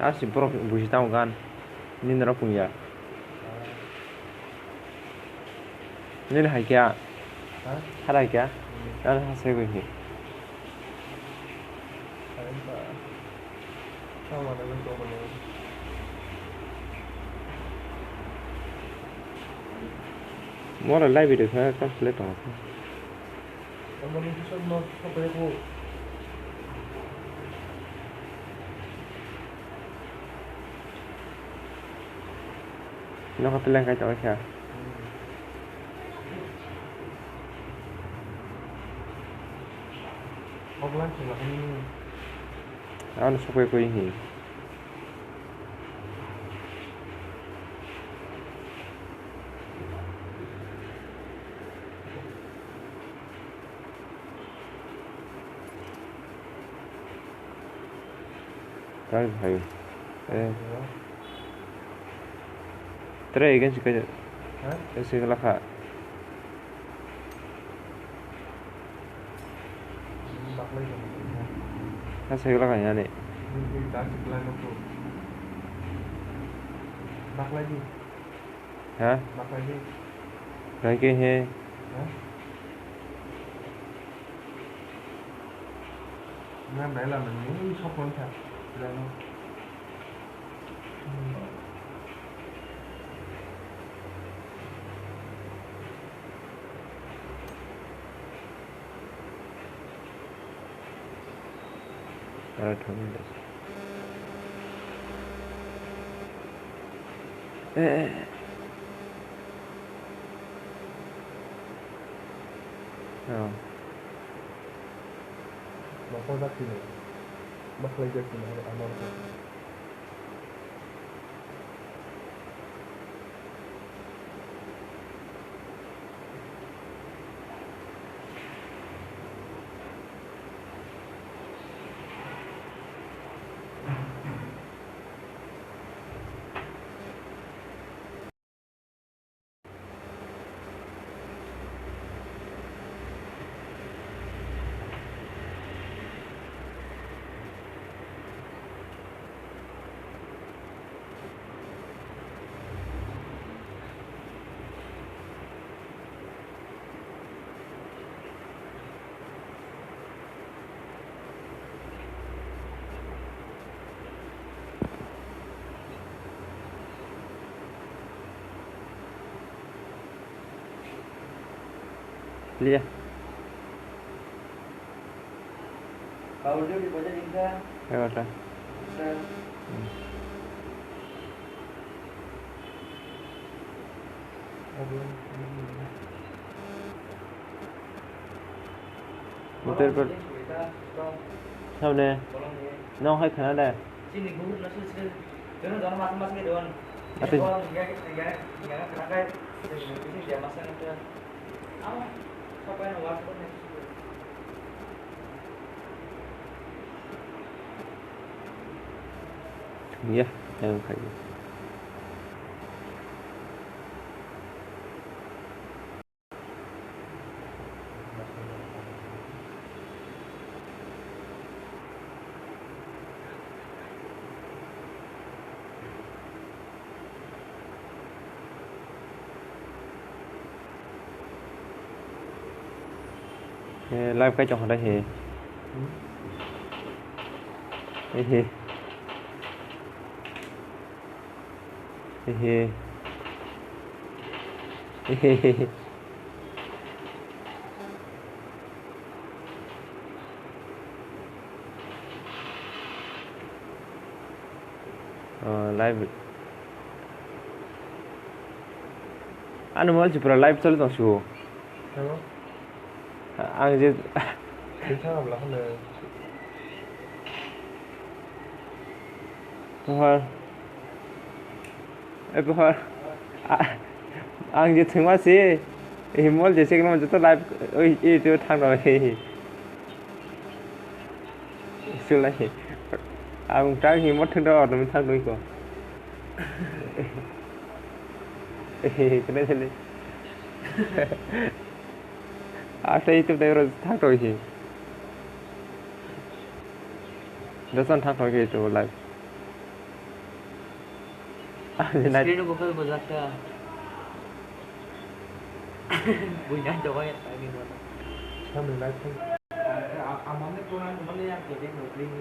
Así por busita un gan. Ni no punya. Ni hai kya. Hai kya. Ada hasil gue ni. More live video है complete हो. Nó có lên cái chỗ kìa. Nó sẽ quay quay hình. Đấy phải. Try again sih kerja. Sih kelakar. Saya kelakar ni. Hả? Rồi kia he. Năm nãy là mình muốn sốc hơn thật ra luôn. Tremendous. Mà con bắt thì này, bắt lấy cho thì này ăn ngon hơn. Lihat. Kalau dia di pojok Indah. Lewat lah. Betul betul. Sao nè? Nó hay khá đây. Sini guru nasi sini. Jangan jangan mas-mas ni doan. Apa? Enggak kerangkai. Ini dia masak itu. Apa? Apa yang luar pun ni. Ya, yang kayak. Live cái trong đây thì live anu mau cipra live चल तो show ang je 괜찮아 몰라 근데 Pohon pohon ang je thingwa si himol je sekno je to live oi e to thang rồi sửa lại ang trang himol thang đó nó thang đôi ko cái này thế này đây tôi đây rồi thang rồi thì nó son thang rồi cái chỗ live আজ night স্ক্রিনে গোপাল বোঝাটা বুঝা জবাই আমি বলা সামনে light আমাদের কোরআন বলে আর কে দেখো গ্রিন